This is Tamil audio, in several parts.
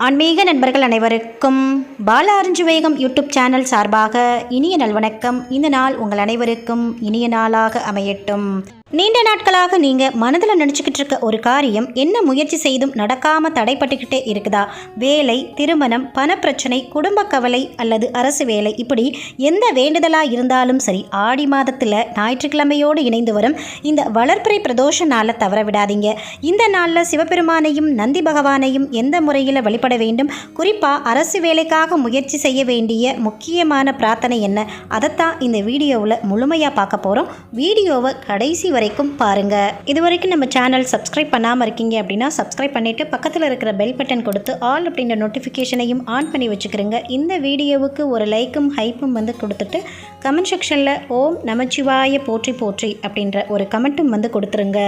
ஆன்மீக நண்பர்கள் அனைவருக்கும் பால வேகம் யூடியூப் சேனல் சார்பாக இனிய நல்வணக்கம். இந்த நாள் உங்கள் அனைவருக்கும் இனிய நாளாக அமையட்டும். நீண்ட நாட்களாக நீங்கள் மனதில் நினச்சிக்கிட்டு இருக்க ஒரு காரியம் என்ன முயற்சி செய்தும் நடக்காமல் தடைப்பட்டுக்கிட்டே இருக்குதா? வேலை, திருமணம், பணப்பிரச்சனை, குடும்ப கவலை அல்லது அரசு வேலை, இப்படி எந்த வேண்டுதலாக இருந்தாலும் சரி, ஆடி மாதத்தில் ஞாயிற்றுக்கிழமையோடு இணைந்து வரும் இந்த வளர்பிறை பிரதோஷ நாளை தவற விடாதீங்க. இந்த நாளில் சிவபெருமானையும் நந்தி பகவானையும் எந்த முறையில் வழிபட வேண்டும், குறிப்பாக அரசு வேலைக்காக முயற்சி செய்ய வேண்டிய முக்கியமான பிரார்த்தனை என்ன, அதைத்தான் இந்த வீடியோவில் முழுமையாக பார்க்க போகிறோம். வீடியோவை கடைசி வரைக்கும் பாருங்க. இது வரைக்கும் நம்ம சேனல் சப்ஸ்கிரைப் பண்ணாமல் இருக்கீங்க அப்படின்னா சப்ஸ்கிரைப் பண்ணிட்டு பக்கத்தில் இருக்கிற பெல் பட்டன் கொடுத்து ஆல் அப்படின்ற நோட்டிஃபிகேஷனையும் ஆன் பண்ணி வச்சுக்கிறேங்க. இந்த வீடியோவுக்கு ஒரு லைக்கும் ஹைப்பும் கொடுத்துட்டு கமெண்ட் செக்ஷனில் ஓம் நமச்சிவாய போற்றி போற்றி அப்படின்ற ஒரு கமெண்ட்டும் கொடுத்துருங்க.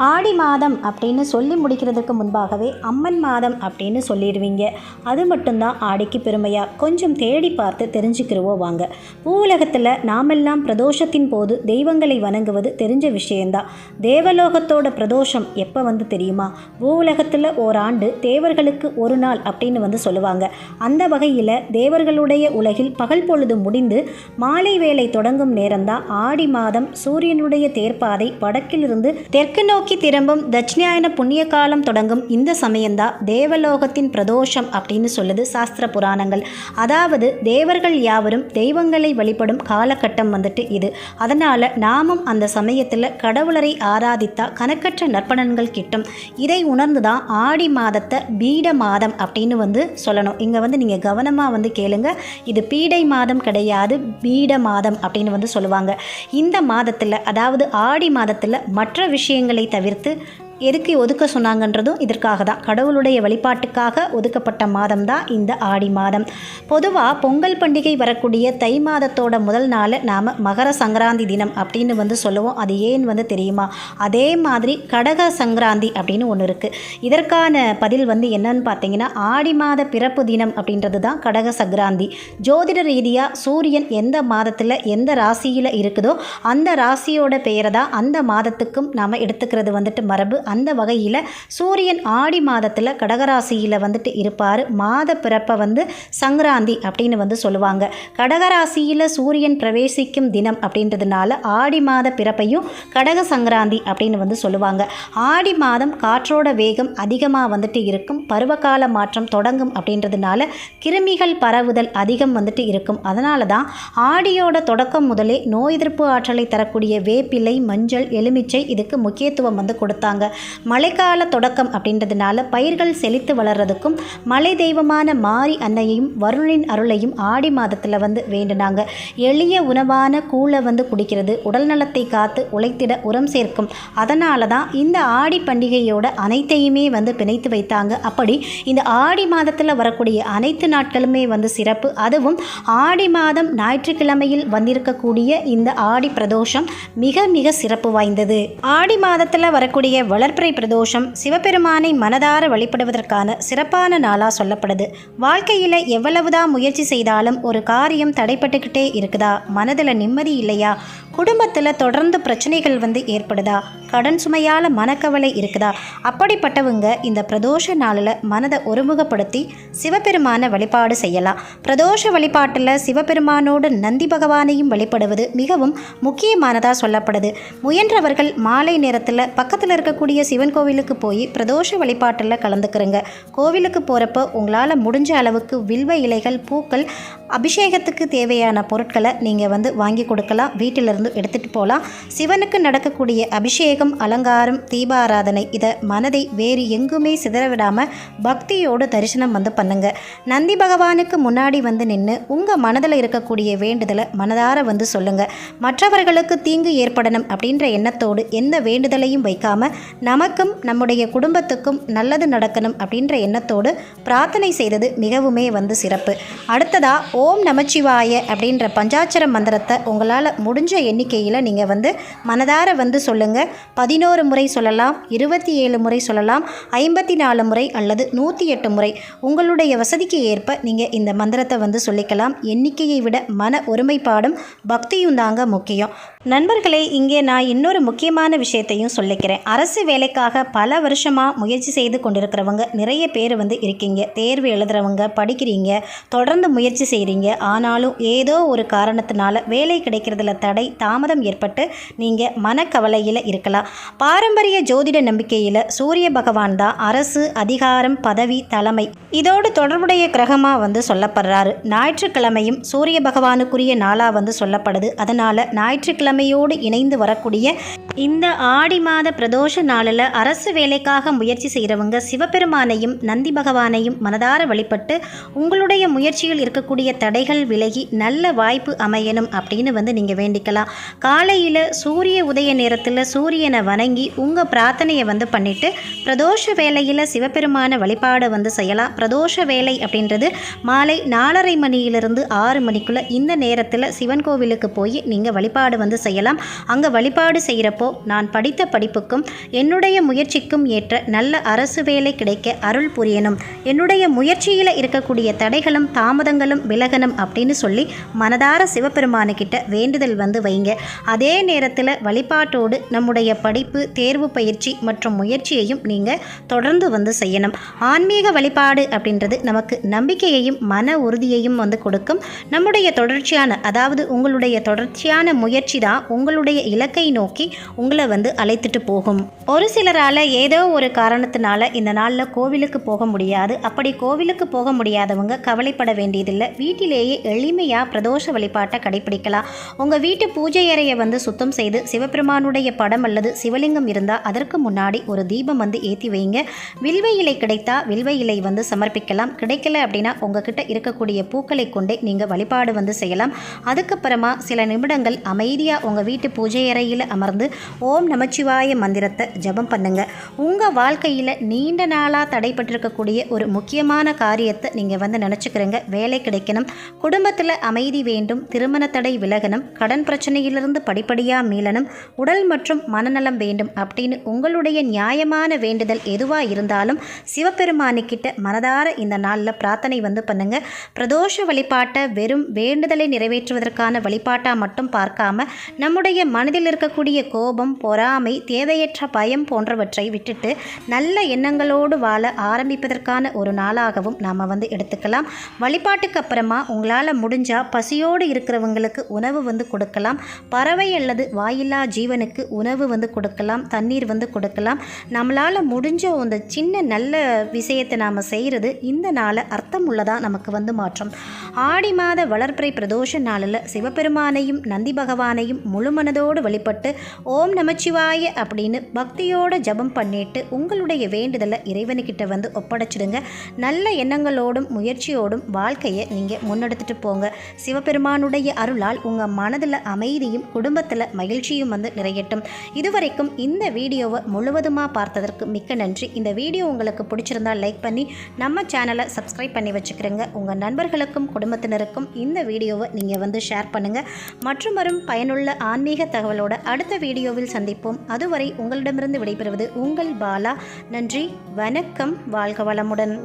ஆடி மாதம் அப்படின்னு சொல்லி முடிக்கிறதுக்கு முன்பாகவே அம்மன் மாதம் அப்படின்னு சொல்லிடுவீங்க. அது மட்டும்தான் ஆடிக்கு பெருமையாக கொஞ்சம் தேடி பார்த்து தெரிஞ்சுக்கிறவோம் வாங்க. பூவுலகத்தில் நாமெல்லாம் பிரதோஷத்தின் போது தெய்வங்களை வணங்குவது தெரிஞ்ச விஷயந்தான். தேவலோகத்தோட பிரதோஷம் எப்போ தெரியுமா? பூவுலகத்தில் ஓராண்டு தேவர்களுக்கு ஒரு நாள் அப்படின்னு சொல்லுவாங்க. அந்த வகையில் தேவர்களுடைய உலகில் பகல் பொழுது முடிந்து மாலை வேலை தொடங்கும் நேரம்தான் ஆடி மாதம். சூரியனுடைய தேர்ப்பாதை வடக்கிலிருந்து தெற்கு நோக்கி திரும்பும் தட்சிணாயன புண்ணிய காலம் தொடங்கும் இந்த சமயம்தான் தேவலோகத்தின் பிரதோஷம் அப்படின்னு சொல்லுது சாஸ்திர புராணங்கள். அதாவது தேவர்கள் யாவரும் தெய்வங்களை வழிபடும் காலகட்டம் இது. அதனால் நாமும் அந்த சமயத்தில் கடவுளரை ஆராதித்தா கணக்கற்ற நற்பலன்கள் கிட்டும். இதை உணர்ந்து தான் ஆடி மாதத்தை பீட மாதம் அப்படின்னு சொல்லணும். இங்கே நீங்கள் கவனமாக கேளுங்க. இது பீடை மாதம் கிடையாது, பீட மாதம் அப்படின்னு சொல்லுவாங்க. இந்த மாதத்தில், அதாவது ஆடி மாதத்தில் மற்ற விஷயங்களை தவிர்த்து எதுக்கு ஒதுக்க சொன்னாங்கன்றதும் இதற்காக தான். கடவுளுடைய வழிபாட்டுக்காக ஒதுக்கப்பட்ட மாதம் தான் இந்த ஆடி மாதம். பொதுவாக பொங்கல் பண்டிகை வரக்கூடிய தை மாதத்தோட முதல் நாள் நாம் மகர சங்கராந்தி தினம் அப்படின்னு சொல்லுவோம். அது ஏன் தெரியுமா? அதே மாதிரி கடக சங்கராந்தி அப்படின்னு ஒன்று இருக்குது. இதற்கான பதில் என்னன்னு பார்த்தீங்கன்னா, ஆடி மாத பிறப்பு தினம் அப்படின்றது தான் கடக சங்கராந்தி. ஜோதிட ரீதியாக சூரியன் எந்த மாதத்தில் எந்த ராசியில் இருக்குதோ அந்த ராசியோட பெயரை தான் அந்த மாதத்துக்கும் நாம் எடுத்துக்கிறது மரபு. அந்த வகையில் சூரியன் ஆடி மாதத்தில் கடகராசியில் இருப்பார். மாத பிறப்பை சங்கராந்தி அப்படின்னு சொல்லுவாங்க. கடகராசியில் சூரியன் பிரவேசிக்கும் தினம் அப்படின்றதுனால ஆடி மாத பிறப்பையும் கடக சங்கராந்தி அப்படின்னு சொல்லுவாங்க. ஆடி மாதம் காற்றோட வேகம் அதிகமாக இருக்கும். பருவகால மாற்றம் தொடங்கும் அப்படின்றதுனால கிருமிகள் பரவுதல் அதிகம் இருக்கும். அதனால தான் ஆடியோட தொடக்கம் முதலே நோய் எதிர்ப்பு ஆற்றலை தரக்கூடிய வேப்பிலை, மஞ்சள், எலுமிச்சை இதுக்கு முக்கியத்துவம் கொடுத்தாங்க. மழைக்கால தொடக்கம் அப்படின்றதுனால பயிர்கள் செழித்து வளர்றதுக்கும் மலை தெய்வமான மாரி அன்னையையும் வருணின் அருளையும் ஆடி மாதத்தில் வேண்டுனாங்க. எளிய உணவான கூழை குடிக்கிறது உடல் நலத்தை காத்து உழைத்திட உரம் சேர்க்கும். அதனால தான் இந்த ஆடி பண்டிகையோட அனைத்தையுமே பிணைத்து வைத்தாங்க. அப்படி இந்த ஆடி மாதத்தில் வரக்கூடிய அனைத்து நாட்களுமே சிறப்பு. அதுவும் ஆடி மாதம் ஞாயிற்றுக்கிழமையில் வந்திருக்கக்கூடிய இந்த ஆடி பிரதோஷம் மிக மிக சிறப்பு வாய்ந்தது. ஆடி மாதத்தில் வரக்கூடிய வளர்பிறை பிரதோஷம் சிவபெருமானை மனதார வழிபடுவதற்கான சிறப்பான நாளாக சொல்லப்படுது. வாழ்க்கையில் எவ்வளவுதான் முயற்சி செய்தாலும் ஒரு காரியம் தடைப்பட்டுக்கிட்டே இருக்குதா? மனதில் நிம்மதி இல்லையா? குடும்பத்தில் தொடர்ந்து பிரச்சனைகள் ஏற்படுதா? கடன் சுமையால் மனக்கவலை இருக்குதா? அப்படிப்பட்டவங்க இந்த பிரதோஷ நாளில் மனதை ஒருமுகப்படுத்தி சிவபெருமான வழிபாடு செய்யலாம். பிரதோஷ வழிபாட்டில் சிவபெருமானோடு நந்தி பகவானையும் வழிபடுவது மிகவும் முக்கியமானதாக சொல்லப்படுது. முயன்றவர்கள் மாலை நேரத்தில் பக்கத்தில் இருக்கக்கூடிய சிவன் கோவிலுக்கு போய் பிரதோஷ வழிபாட்டில் கலந்துக்கிறங்க. கோவிலுக்கு போகிறப்போ உங்களால் முடிஞ்ச அளவுக்கு வில்வ இலைகள், பூக்கள், அபிஷேகத்துக்கு தேவையான பொருட்களை நீங்கள் வாங்கி கொடுக்கலாம். வீட்டிலிருந்து எடுத்துகிட்டு போகலாம். சிவனுக்கு நடக்கக்கூடிய அபிஷேகம், அலங்காரம், தீபாராதனை இதை மனதை வேறு எங்குமே சிதறவிடாமல் பக்தியோடு தரிசனம் பண்ணுங்க. நந்தி பகவானுக்கு முன்னாடி நின்று உங்கள் மனதில் இருக்கக்கூடிய வேண்டுதலை மனதார சொல்லுங்கள். மற்றவர்களுக்கு தீங்கு ஏற்படணும் அப்படின்ற எண்ணத்தோடு எந்த வேண்டுதலையும் வைக்காமல் நமக்கும் நம்முடைய குடும்பத்துக்கும் நல்லது நடக்கணும் அப்படின்ற எண்ணத்தோடு பிரார்த்தனை செய்தது மிகவுமே சிறப்பு. அடுத்ததா ஓம் நமச்சிவாய அப்படின்ற பஞ்சாட்சர மந்திரத்தை உங்களால் முடிஞ்ச எண்ணிக்கையில் நீங்கள் மனதார சொல்லுங்கள். 11 முறை சொல்லலாம், 27 முறை சொல்லலாம், 54 முறை அல்லது 108 முறை உங்களுடைய வசதிக்கு ஏற்ப நீங்கள் இந்த மந்திரத்தை சொல்லிக்கலாம். எண்ணிக்கையை விட மன ஒருமைப்பாடும் பக்தியும் தாங்க முக்கியம். நண்பர்களே, இங்கே நான் இன்னொரு முக்கியமான விஷயத்தையும் சொல்லிக்கிறேன். அரசு வேலைக்காக பல வருஷமாக முயற்சி செய்து கொண்டிருக்கிறவங்க நிறைய பேர் இருக்கீங்க. தேர்வு எழுதுறவங்க, படிக்கிறீங்க, தொடர்ந்து முயற்சி செய்கிறீங்க. ஆனாலும் ஏதோ ஒரு காரணத்தினால வேலை கிடைக்கிறதுல தடை தாமதம் ஏற்பட்டு நீங்கள் மனக்கவலையில் இருக்கலாம். பாரம்பரிய ஜோதிட நம்பிக்கையில் சூரிய பகவான் தான் அரசு, அதிகாரம், பதவி, தலைமை இதோடு தொடர்புடைய கிரகமாக சொல்லப்படுறாரு. ஞாயிற்றுக்கிழமையும் சூரிய பகவானுக்குரிய நாளாக சொல்லப்படுது. அதனால் ஞாயிற்றுக்கிழமையோடு இணைந்து வரக்கூடிய இந்த ஆடி மாத பிரதோஷ நாளில் அரசு வேலைக்காக முயற்சி செய்கிறவங்க சிவபெருமானையும் நந்தி பகவானையும் மனதார வழிபட்டு உங்களுடைய முயற்சியில் இருக்கக்கூடிய தடைகள் விலகி நல்ல வாய்ப்பு அமையணும் அப்படின்னு நீங்கள் வேண்டிக்கலாம். காலையில் சூரிய உதய நேரத்தில் சூரியனை வணங்கி உங்கள் பிரார்த்தனையை பண்ணிட்டு பிரதோஷ வேலையில் சிவபெருமான வழிபாடு செய்யலாம். பிரதோஷ வேலை அப்படின்றது மாலை 4:30 மணியிலிருந்து 6 மணிக்குள்ளே இந்த நேரத்தில் சிவன் கோவிலுக்கு போய் நீங்கள் வழிபாடு செய்யலாம். அங்கே வழிபாடு செய்கிறப்போ நான் படித்த படிப்புக்கும் என்னுடைய முயற்சிக்கும் ஏற்ற நல்ல அரசு வேலை கிடைக்க அருள் புரியணும், என்னுடைய முயற்சியில் இருக்கக்கூடிய தடைகளும் தாமதங்களும் விலகணும் அப்படின்னு சொல்லி மனதார சிவபெருமானுக்கிட்ட வேண்டுதல் வைங்க. அதே நேரத்தில் வழிபாட்டோடு நம்முடைய படிப்பு, தேர்வு பயிற்சி மற்றும் முயற்சியையும் நீங்கள் தொடர்ந்து செய்யணும். ஆன்மீக வழிபாடு அப்படின்றது நமக்கு நம்பிக்கையையும் மன உறுதியையும் கொடுக்கும். நம்முடைய தொடர்ச்சியான, அதாவது உங்களுடைய தொடர்ச்சியான முயற்சி தான் உங்களுடைய இலக்கை நோக்கி உங்களை அழைத்துட்டு போகும். ஒரு சிலரால் ஏதோ ஒரு காரணத்தினால இந்த நாளில் கோவிலுக்கு போக முடியாது. அப்படி கோவிலுக்கு போக முடியாதவங்க கவலைப்பட வேண்டியதில்லை. வீட்டிலேயே எளிமையாக பிரதோஷ வழிபாட்டை கடைபிடிக்கலாம். உங்கள் வீட்டு பூஜை அறையை சுத்தம் செய்து சிவபெருமானுடைய படம் அல்லது சிவலிங்கம் இருந்தால் அதற்கு முன்னாடி ஒரு தீபம் ஏற்றி வைங்க. வில்வ இலை கிடைத்தா வில்வ இலை சமர்ப்பிக்கலாம். கிடைக்கல அப்படின்னா உங்ககிட்ட இருக்கக்கூடிய பூக்களை கொண்டே நீங்கள் வழிபாடு செய்யலாம். அதுக்கப்புறமா சில நிமிடங்கள் அமைதியாக உங்கள் வீட்டு பூஜை அறையில் அமர்ந்து ஓம் நமச்சிவாய மந்திரத்தை ஜபம் பண்ணுங்க. உங்கள் வாழ்க்கையில் நீண்ட நாளாக தடைப்பட்டிருக்கக்கூடிய ஒரு முக்கியமான காரியத்தை நீங்கள் நினச்சிக்கிறீங்க. வேலை கிடைக்கணும், குடும்பத்தில் அமைதி வேண்டும், திருமண தடை விலகணும், கடன் பிரச்சனையிலிருந்து படிப்படியாக மீளணும், உடல் மற்றும் மனநலம் வேண்டும் அப்படின்னு உங்களுடைய நியாயமான வேண்டுதல் எதுவாக இருந்தாலும் சிவபெருமானுக்கிட்ட மனதார இந்த நாளில் பிரார்த்தனை பண்ணுங்க. பிரதோஷ வழிபாட்டை வெறும் வேண்டுதலை நிறைவேற்றுவதற்கான வழிபாட்டாக மட்டும் பார்க்காம நம்முடைய மனதில் இருக்கக்கூடிய கோபம், பொறாமை, தேவையற்ற பயம் போன்றவற்றை விட்டுட்டு நல்ல எண்ணங்களோடு வாழ ஆரம்பிப்பதற்கான ஒரு நாளாகவும் நாம் எடுத்துக்கலாம். வழிபாட்டுக்கு அப்புறமா உங்களால் முடிஞ்சால் பசியோடு இருக்கிறவங்களுக்கு உணவு கொடுக்கலாம். பறவை அல்லது வாயில்லா ஜீவனுக்கு உணவு கொடுக்கலாம், தண்ணீர் கொடுக்கலாம். நம்மளால் முடிஞ்ச அந்த சின்ன நல்ல விஷயத்தை நாம் செய்கிறது இந்த நாளை அர்த்தம் உள்ளதாக நமக்கு மாற்றம். ஆடி மாத வளர்ப்பிறை பிரதோஷ நாளில் சிவபெருமானையும் நந்தி பகவானையும் முழு மனதோடு வழிபட்டு ஓம் நமச்சிவாய அப்படின்னு பக்தியோடு ஜபம் பண்ணிட்டு உங்களுடைய வேண்டுதலை இறைவனுக்கிட்ட ஒப்படைச்சிடுங்க. நல்ல எண்ணங்களோடும் முயற்சியோடும் வாழ்க்கையை நீங்கள் முன்னெடுத்துட்டு போங்க. சிவபெருமானுடைய அருளால் உங்கள் மனதில் அமைதியும் குடும்பத்தில் மகிழ்ச்சியும் நிறையட்டும். இதுவரைக்கும் இந்த வீடியோவை முழுவதுமாக பார்த்ததற்கு மிக்க நன்றி. இந்த வீடியோ உங்களுக்கு பிடிச்சிருந்தால் லைக் பண்ணி நம்ம சேனலை சப்ஸ்கிரைப் பண்ணி வச்சுக்கிறேங்க. உங்கள் நண்பர்களுக்கும் குடும்பத்தினருக்கும் இந்த வீடியோவை நீங்கள் ஷேர் பண்ணுங்கள். மற்றும் வரும் பயனுள்ள ஆன்மீக தகவலோட அடுத்த வீடியோவில் சந்திப்போம். அதுவரை உங்களிடமிருந்து விடைபெறுவது உங்கள் பாலா. நன்றி, வணக்கம், வாழ்க வளமுடன்.